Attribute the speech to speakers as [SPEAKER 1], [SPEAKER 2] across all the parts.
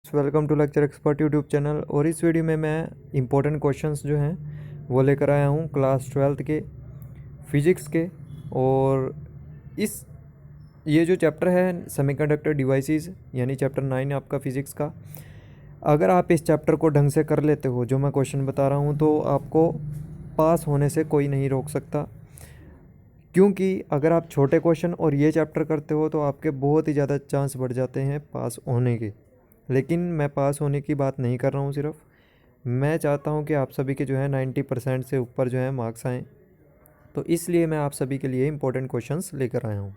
[SPEAKER 1] Welcome to lecture expert YouTube channel. और इस video में मैं इंपॉर्टेंट क्वेश्चंस जो हैं वो लेकर आया हूँ क्लास 12th के फिज़िक्स के। और इस ये जो चैप्टर है सेमीकंडक्टर डिवाइसेस यानी चैप्टर 9 आपका फ़िज़िक्स का, अगर आप इस चैप्टर को ढंग से कर लेते हो जो मैं क्वेश्चन बता रहा हूँ तो आपको पास होने से कोई नहीं रोक सकता। क्योंकि अगर आप छोटे क्वेश्चन और ये चैप्टर करते हो तो आपके बहुत ही ज़्यादा चांस बढ़ जाते हैं पास होने के। लेकिन मैं पास होने की बात नहीं कर रहा हूँ, सिर्फ मैं चाहता हूँ कि आप सभी के जो है 90% से ऊपर जो है मार्क्स आएँ। तो इसलिए मैं आप सभी के लिए इंपॉर्टेंट क्वेश्चंस लेकर आया हूँ।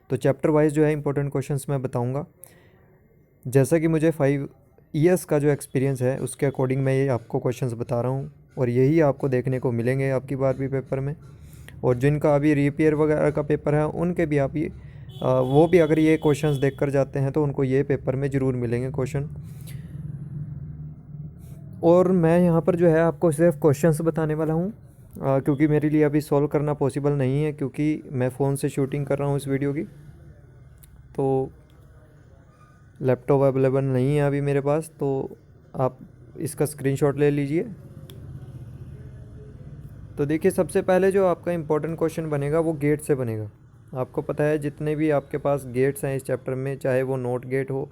[SPEAKER 1] तो चैप्टर वाइज जो है इंपॉर्टेंट क्वेश्चंस मैं बताऊँगा। जैसा कि मुझे 5 ईयर्स का जो एक्सपीरियंस है उसके अकॉर्डिंग मैं ये आपको क्वेश्चंस बता रहा हूँ और यही आपको देखने को मिलेंगे आपकी 12वीं पेपर में। और जिनका अभी रीपेयर वगैरह का पेपर है उनके भी आप ये वो भी अगर ये क्वेश्चंस देख कर जाते हैं तो उनको ये पेपर में ज़रूर मिलेंगे क्वेश्चन। और मैं यहाँ पर जो है आपको सिर्फ क्वेश्चंस बताने वाला हूँ, क्योंकि मेरे लिए अभी सॉल्व करना पॉसिबल नहीं है क्योंकि मैं फ़ोन से शूटिंग कर रहा हूँ इस वीडियो की। तो लैपटॉप अवेलेबल नहीं है अभी मेरे पास, तो आप इसका स्क्रीनशॉट ले लीजिए। तो देखिए सबसे पहले जो आपका इम्पोर्टेंट क्वेश्चन बनेगा वो गेट से बनेगा। आपको पता है जितने भी आपके पास गेट्स हैं इस चैप्टर में, चाहे वो नॉट गेट हो,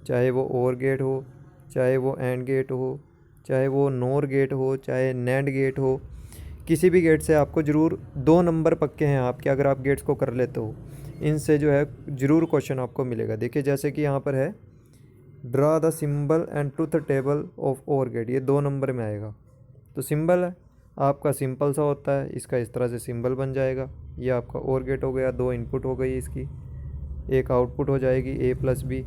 [SPEAKER 1] चाहे वो और गेट हो, चाहे वो एंड गेट हो, चाहे वो नोर गेट हो, चाहे नैंड गेट हो, किसी भी गेट से आपको ज़रूर 2 नंबर पक्के हैं आपके अगर आप गेट्स को कर लेते हो। इनसे जो है ज़रूर क्वेश्चन आपको मिलेगा। देखिए जैसे कि यहाँ पर है draw the symbol and truth table of और गेट, ये 2 नंबर में आएगा। तो सिंबल है आपका सिंपल सा होता है, इसका इस तरह से सिंबल बन जाएगा। ये आपका और गेट हो गया, 2 इनपुट हो गई इसकी, एक आउटपुट हो जाएगी a प्लस बी।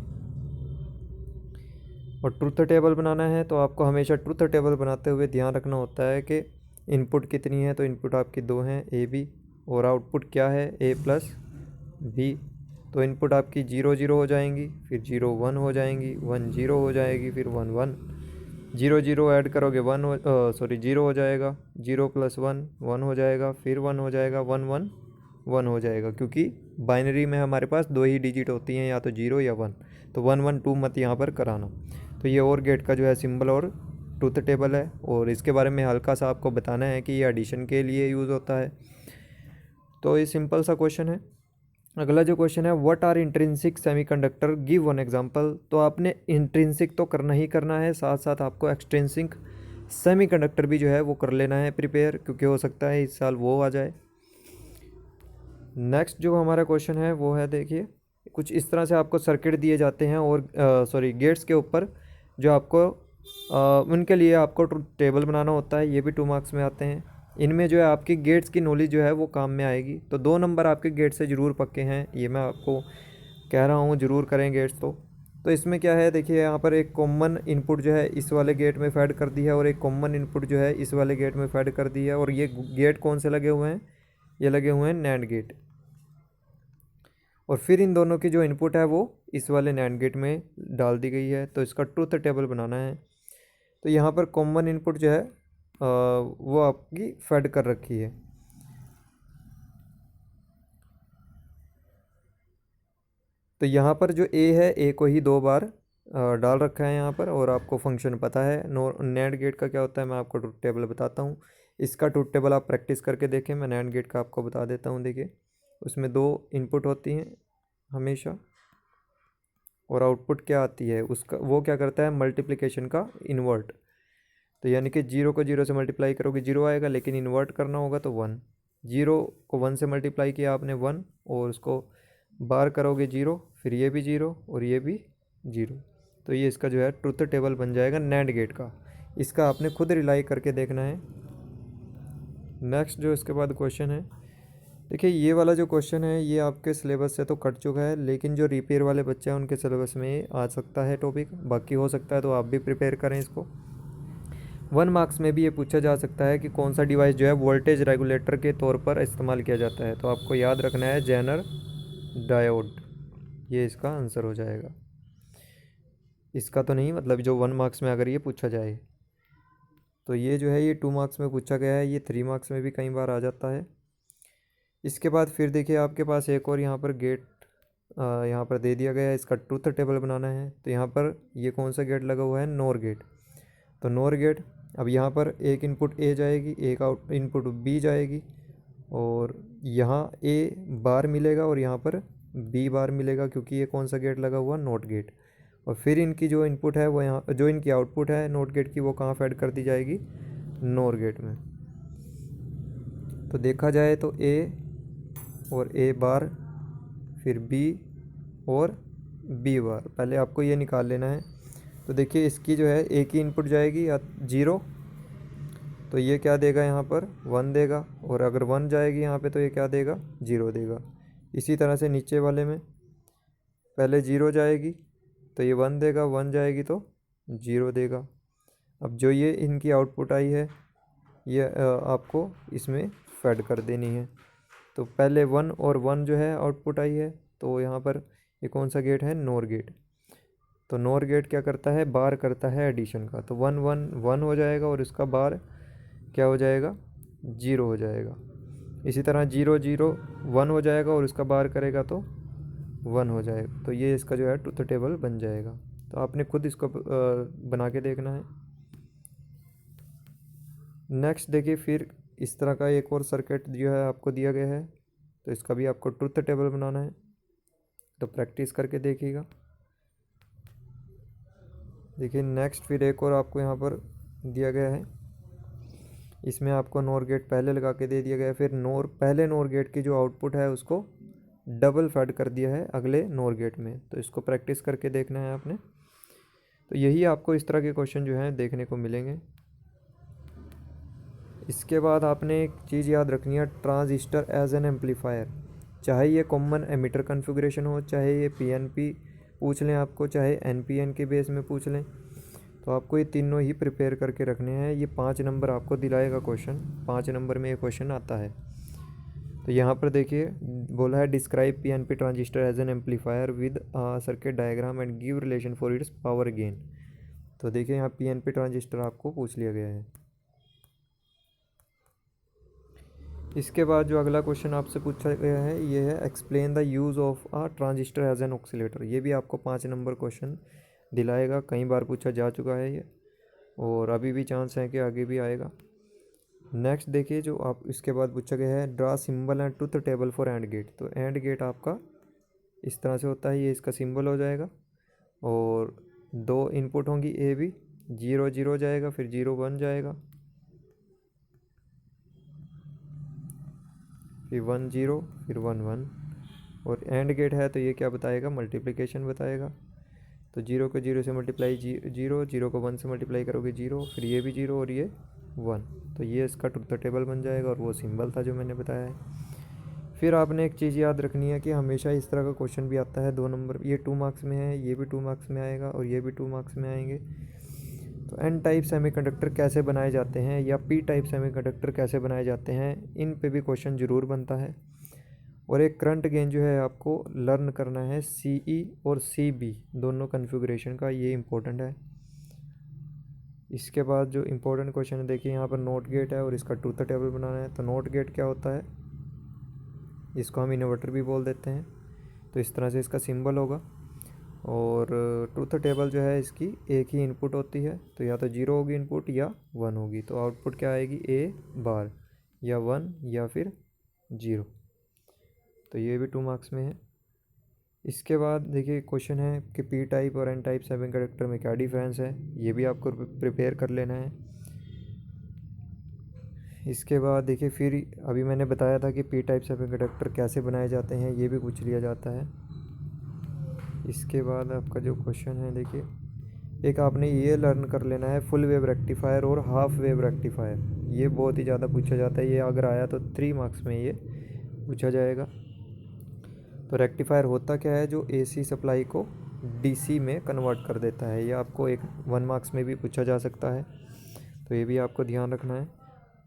[SPEAKER 1] और ट्रुथ टेबल बनाना है तो आपको हमेशा ट्रुथ टेबल बनाते हुए ध्यान रखना होता है कि इनपुट कितनी है। तो इनपुट आपकी 2 हैं ए बी, और आउटपुट क्या है a प्लस बी। तो इनपुट आपकी 0 0 हो जाएंगी, फिर 0 1 हो जाएंगी, 1 0 हो जाएगी, फिर 1 1, 0 0 ऐड करोगे 0 हो जाएगा, 0 प्लस 1 1 हो जाएगा, फिर 1 हो जाएगा, 1 1 1 हो जाएगा। क्योंकि बाइनरी में हमारे पास 2 ही डिजिट होती हैं, या तो 0 या 1। तो 1 1 2 मत यहाँ पर कराना। तो ये और गेट का जो है सिंबल और ट्रुथ टेबल है। और इसके बारे में हल्का सा आपको बताना है कि ये एडिशन के लिए यूज़ होता है। तो ये सिंपल सा क्वेश्चन है। अगला जो क्वेश्चन है what are intrinsic semiconductor, give one example. तो आपने इंट्रिंसिक तो करना ही करना है, साथ साथ आपको एक्सट्रिंसिक सेमीकंडक्टर भी जो है वो कर लेना है प्रिपेयर, क्योंकि हो सकता है इस साल वो आ जाए। नेक्स्ट जो हमारा क्वेश्चन है वो है, देखिए कुछ इस तरह से आपको सर्किट दिए जाते हैं और गेट्स के ऊपर जो आपको उनके लिए आपको ट्रुथ टेबल बनाना होता है। ये भी 2 मार्क्स में आते हैं। इनमें जो है आपकी गेट्स की नॉलेज जो है वो काम में आएगी। तो 2 नंबर आपके गेट से ज़रूर पक्के हैं, ये मैं आपको कह रहा हूँ, ज़रूर करें गेट्स। तो इसमें क्या है, देखिए यहाँ पर एक कॉमन इनपुट जो है इस वाले गेट में फैड कर दी है और एक कॉमन इनपुट जो है इस वाले गेट में फैड कर दी है। और ये गेट कौन से लगे हुए हैं, ये लगे हुए हैं नैंड गेट। और फिर इन दोनों की जो इनपुट है वो इस वाले नैंड गेट में डाल दी गई है। तो इसका ट्रुथ टेबल बनाना है। तो यहाँ पर कॉमन इनपुट जो है वो आपकी फैड कर रखी है। तो यहाँ पर जो ए है, ए को ही 2 बार डाल रखा है यहाँ पर। और आपको फंक्शन पता है नैंड गेट का क्या होता है, मैं आपको ट्रुथ टेबल बताता हूँ। इसका ट्रुथ टेबल आप प्रैक्टिस करके देखें, मैं नैंड गेट का आपको बता देता हूँ। देखिए उसमें 2 इनपुट होती हैं हमेशा, और आउटपुट क्या आती है उसका, वो क्या करता है मल्टीप्लिकेशन का इन्वर्ट। तो यानी कि 0 को 0 से मल्टीप्लाई करोगे 0 आएगा, लेकिन इन्वर्ट करना होगा तो 1। 0 को 1 से मल्टीप्लाई किया आपने 1, और उसको बार करोगे 0, फिर ये भी 0 और ये भी 0। तो ये इसका जो है ट्रुथ टेबल बन जाएगा नैंड गेट का। इसका आपने खुद रिलाई करके देखना है। नेक्स्ट जो इसके बाद क्वेश्चन है, देखिए ये वाला जो क्वेश्चन है ये आपके सिलेबस से तो कट चुका है, लेकिन जो रिपेयर वाले बच्चे हैं उनके सिलेबस में आ सकता है टॉपिक, बाकी हो सकता है तो आप भी प्रिपेयर करें इसको। 1 मार्क्स में भी ये पूछा जा सकता है कि कौन सा डिवाइस जो है वोल्टेज रेगुलेटर के तौर पर इस्तेमाल किया जाता है। तो आपको याद रखना है जेनर डायोड, ये इसका आंसर हो जाएगा। इसका तो नहीं, मतलब जो 1 मार्क्स में अगर ये पूछा जाए तो ये जो है ये 2 मार्क्स में पूछा गया है, ये 3 मार्क्स में भी कई बार आ जाता है। इसके बाद फिर देखिए आपके पास एक और यहाँ पर गेट यहाँ पर दे दिया गया है, इसका ट्रुथ टेबल बनाना है। तो यहाँ पर ये कौन सा गेट लगा हुआ है, नोर गेट। तो नोर गेट, अब यहाँ पर एक इनपुट ए जाएगी, एक आउट इनपुट बी जाएगी, और यहाँ ए बार मिलेगा और यहाँ पर बी बार मिलेगा, क्योंकि ये कौन सा गेट लगा हुआ, नोट गेट। और फिर इनकी जो इनपुट है वो यहाँ, जो इनकी आउटपुट है नोट गेट की, वो कहाँ फैड कर दी जाएगी, नोर गेट में। तो देखा जाए तो ए और ए बार, फिर बी और बी बार, पहले आपको ये निकाल लेना है। तो देखिए इसकी जो है ए की इनपुट जाएगी या 0, तो ये क्या देगा, यहाँ पर 1 देगा, और अगर 1 जाएगी यहाँ पे तो ये क्या देगा, 0 देगा। इसी तरह से नीचे वाले में पहले 0 जाएगी तो ये 1 देगा, 1 जाएगी तो 0 देगा। अब जो ये इनकी आउटपुट आई है ये आपको इसमें फैड कर देनी है। तो पहले 1 और 1 जो है आउटपुट आई है, तो यहाँ पर ये कौन सा गेट है, नोर गेट। तो नोर गेट क्या करता है, बार करता है एडिशन का। तो 1 1 1 हो जाएगा और इसका बार क्या हो जाएगा, 0 हो जाएगा। इसी तरह 0 0 1 हो जाएगा और इसका बार करेगा तो 1 हो जाएगा। तो ये इसका जो है ट्रुथ टेबल बन जाएगा। तो आपने खुद इसको बना के देखना है। नेक्स्ट देखिए, फिर इस तरह का एक और सर्किट जो है आपको दिया गया है, तो इसका भी आपको ट्रुथ टेबल बनाना है। तो प्रैक्टिस करके देखिएगा। देखिए नेक्स्ट फिर एक और आपको यहाँ पर दिया गया है, इसमें आपको नोर गेट पहले लगा के दे दिया गया है, फिर पहले नोर गेट की जो आउटपुट है उसको डबल फैड कर दिया है अगले नोर गेट में। तो इसको प्रैक्टिस करके देखना है आपने। तो यही आपको इस तरह के क्वेश्चन जो हैं देखने को मिलेंगे। इसके बाद आपने एक चीज़ याद रखनी है, ट्रांजिस्टर एज एन एम्पलीफायर। चाहे ये कॉमन एमिटर कॉन्फ़िगरेशन हो, चाहे ये पीएनपी पूछ लें आपको, चाहे एनपीएन के बेस में पूछ लें, तो आपको ये तीनों ही प्रिपेयर करके रखने हैं। ये 5 नंबर आपको दिलाएगा क्वेश्चन, 5 नंबर में ये क्वेश्चन आता है। तो यहाँ पर देखिए बोला है, describe PNP transistor as an amplifier with circuit diagram and give relation for its power gain. तो देखिए यहाँ पीएनपी ट्रांजिस्टर आपको पूछ लिया गया है। इसके बाद जो अगला क्वेश्चन आपसे पूछा गया है ये है, explain the use of a transistor as an oscillator. ये भी आपको 5 नंबर क्वेश्चन दिलाएगा, कई बार पूछा जा चुका है ये, और अभी भी चांस है कि आगे भी आएगा। नेक्स्ट देखिए जो आप इसके बाद पूछा गया है, draw symbol and truth table for AND gate. तो एंड गेट आपका इस तरह से होता है, ये इसका सिंबल हो जाएगा, और 2 इनपुट होंगी ए बी, 0 0 जाएगा, फिर 0 1 जाएगा, फिर 1 0, फिर 1 1, और एंड गेट है तो ये क्या बताएगा, मल्टीप्लिकेशन बताएगा। तो 0 को 0 से मल्टीप्लाई 0, 0 को 1 से मल्टीप्लाई करोगे 0, फिर ये भी 0 और ये 1। तो ये इसका ट्रुथ टेबल बन जाएगा, और वो सिंबल था जो मैंने बताया है। फिर आपने एक चीज़ याद रखनी है कि हमेशा इस तरह का क्वेश्चन भी आता है 2 नंबर, ये 2 मार्क्स में है, ये भी 2 मार्क्स में आएगा, और ये भी 2 मार्क्स में आएंगे। तो एन टाइप सेमीकंडक्टर कैसे बनाए जाते हैं या पी टाइप सेमीकंडक्टर कैसे बनाए जाते हैं, इन पे भी क्वेश्चन ज़रूर बनता है। और एक करंट गेन जो है आपको लर्न करना है, CE और CB दोनों कन्फिग्रेशन का, ये इम्पोर्टेंट है। इसके बाद जो इम्पोर्टेंट क्वेश्चन है देखिए, यहाँ पर नोट गेट है और इसका ट्रुथ टेबल बनाना है। तो नोट गेट क्या होता है, इसको हम इन्वर्टर भी बोल देते हैं। तो इस तरह से इसका सिंबल होगा, और ट्रुथ टेबल जो है इसकी एक ही इनपुट होती है, तो या तो 0 होगी इनपुट या 1 होगी। तो आउटपुट क्या आएगी, ए बार, या 1 या फिर 0। तो ये भी 2 मार्क्स में है। इसके बाद देखिए क्वेश्चन है कि पी टाइप और एन टाइप सेमीकंडक्टर में क्या डिफरेंस है, ये भी आपको प्रिपेयर कर लेना है। इसके बाद देखिए फिर अभी मैंने बताया था कि पी टाइप सेमीकंडक्टर कैसे बनाए जाते हैं, ये भी पूछ लिया जाता है। इसके बाद आपका जो क्वेश्चन है देखिए, एक आपने ये लर्न कर लेना है, फुल वेव रेक्टिफायर और हाफ वेव रेक्टिफायर। ये बहुत ही ज़्यादा पूछा जाता है, ये अगर आया तो 3 मार्क्स में ये पूछा जाएगा। तो रेक्टिफायर होता क्या है, जो AC सप्लाई को DC में कन्वर्ट कर देता है। ये आपको 1 मार्क्स में भी पूछा जा सकता है, तो ये भी आपको ध्यान रखना है।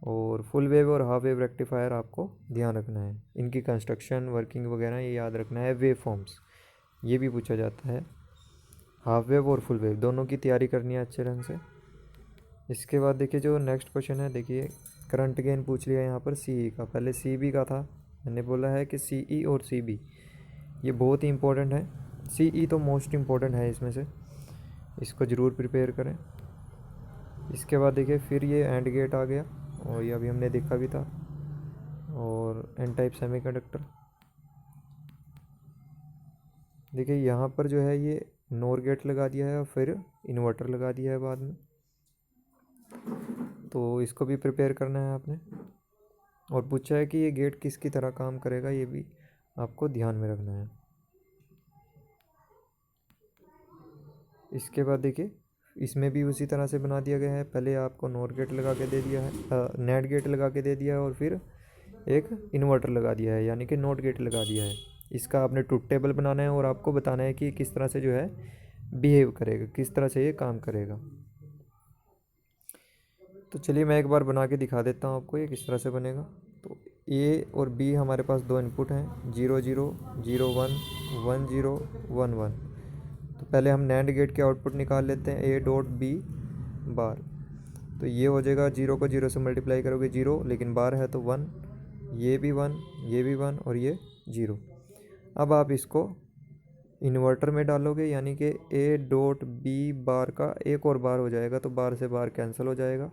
[SPEAKER 1] और फुल वेव और हाफ वेव रेक्टिफायर आपको ध्यान रखना है, इनकी कंस्ट्रक्शन वर्किंग वगैरह ये याद रखना है। वेव फॉर्म्स ये भी पूछा जाता है, हाफ वेव और फुल वेव दोनों की तैयारी करनी है अच्छे ढंग से। इसके बाद देखिए जो नेक्स्ट क्वेश्चन है, देखिए करंट गेन पूछ लिया यहाँ पर CE का, पहले CB का था। मैंने बोला है कि CE और CB ये बहुत ही इम्पोर्टेंट है। CE तो मोस्ट इम्पोर्टेंट है इसमें से, इसको ज़रूर प्रिपेयर करें। इसके बाद देखिए फिर ये एंड गेट आ गया, और ये अभी हमने देखा भी था, और एन टाइप सेमीकंडक्टर। देखिए यहाँ पर जो है ये नोर गेट लगा दिया है और फिर इन्वर्टर लगा दिया है बाद में, तो इसको भी प्रिपेयर करना है आपने। और पूछा है कि ये गेट किसकी तरह काम करेगा, ये भी आपको ध्यान में रखना है। इसके बाद देखिए इसमें भी उसी तरह से बना दिया गया है। पहले आपको नोर गेट लगा के दे दिया है, नेट गेट लगा के दे दिया है, और फिर एक इन्वर्टर लगा दिया है, यानी कि नोट गेट लगा दिया है। इसका आपने ट्रुथ टेबल बनाना है और आपको बताना है कि किस तरह से जो है बिहेव करेगा, किस तरह से ये काम करेगा। तो चलिए मैं एक बार बना के दिखा देता हूँ आपको ये किस तरह से बनेगा। तो A और B हमारे पास दो इनपुट हैं, 0 0 0 1 1 0 1 1। तो पहले हम नैंड गेट के आउटपुट निकाल लेते हैं, A डॉट B बार। तो ये हो जाएगा, 0 को 0 से मल्टीप्लाई करोगे 0, लेकिन बार है तो 1, ये भी 1, ये भी 1 और ये 0। अब आप इसको इन्वर्टर में डालोगे, यानी कि A डॉट B बार का एक और बार हो जाएगा, तो बार से बार कैंसिल हो जाएगा।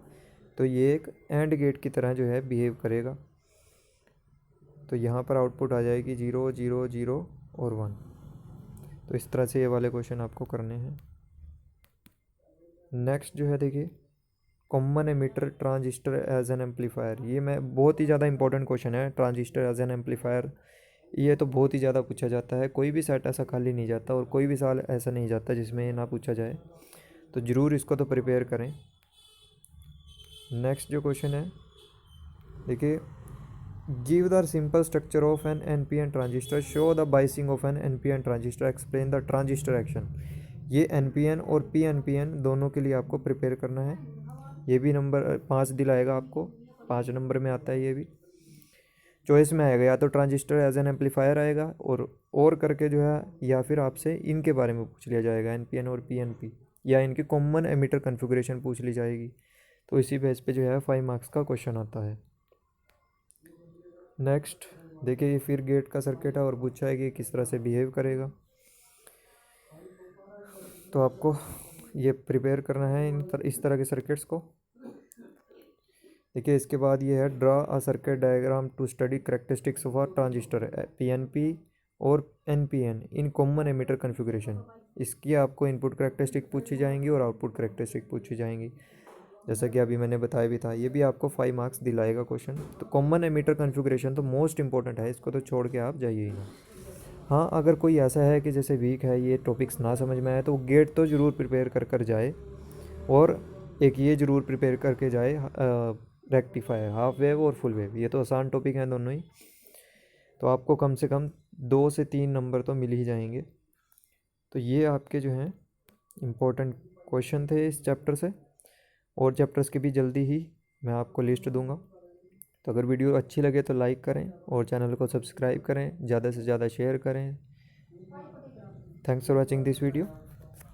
[SPEAKER 1] तो ये एक एंड गेट की तरह जो है बिहेव करेगा। तो यहाँ पर आउटपुट आ जाएगी 0 0 0 और 1। तो इस तरह से ये वाले क्वेश्चन आपको करने हैं। नेक्स्ट जो है देखिए, common emitter transistor as an amplifier. ये मैं बहुत ही ज़्यादा इंपॉर्टेंट क्वेश्चन है, ट्रांजिस्टर एज एन एम्पलीफायर। ये तो बहुत ही ज़्यादा पूछा जाता है, कोई भी सेट ऐसा खाली नहीं जाता और कोई भी साल ऐसा नहीं जाता जिसमें ये ना पूछा जाए, तो ज़रूर इसको तो प्रिपेयर करें। नेक्स्ट जो क्वेश्चन है देखिए, give the simple structure of an NPN transistor, show the biasing of an NPN transistor, explain the transistor action. ये NPN और PNPN दोनों के लिए आपको प्रिपेयर करना है। ये भी नंबर 5 दिलाएगा आपको, 5 नंबर में आता है। ये भी चॉइस में आएगा, या तो ट्रांजिस्टर एज एन एम्पलीफायर आएगा और करके जो है, या फिर आपसे इनके बारे में पूछ लिया जाएगा, NPN और PNP, या इनकी कॉमन एमिटर कन्फिगरेशन पूछ ली जाएगी। तो इसी बेस पे जो है 5 मार्क्स का क्वेश्चन आता है। नेक्स्ट देखिए, ये फिर गेट का सर्किट है और पूछा है कि किस तरह से बिहेव करेगा। तो आपको ये प्रिपेयर करना है इस तरह के सर्किट्स को। देखिए इसके बाद ये है, draw a circuit diagram to study characteristics of a transistor PNP और NPN in common emitter configuration. इसकी आपको इनपुट करेक्टरिस्टिक पूछी जाएंगी और आउटपुट करेक्टरिस्टिक पूछी जाएंगी, जैसा कि अभी मैंने बताया भी था। ये भी आपको 5 मार्क्स दिलाएगा क्वेश्चन। तो कॉमन एमिटर कन्फिगरेशन तो मोस्ट इंपॉर्टेंट है, इसको तो छोड़ के आप जाइए ही ना। हाँ, अगर कोई ऐसा है कि जैसे वीक है, ये टॉपिक्स ना समझ में आए, तो गेट तो ज़रूर प्रिपेयर कर जाए, और एक ये ज़रूर प्रिपेयर करके जाए रेक्टिफायर, हाफ वेव और फुल वेव। ये तो आसान टॉपिक हैं दोनों ही, तो आपको कम से कम 2 से 3 नंबर तो मिल ही जाएंगे। तो ये आपके जो हैं इम्पोर्टेंट क्वेश्चन थे इस चैप्टर से, और चैप्टर्स की भी जल्दी ही मैं आपको लिस्ट दूंगा। तो अगर वीडियो अच्छी लगे तो लाइक करें और चैनल को सब्सक्राइब करें, ज़्यादा से ज़्यादा शेयर करें। Thanks for watching this video.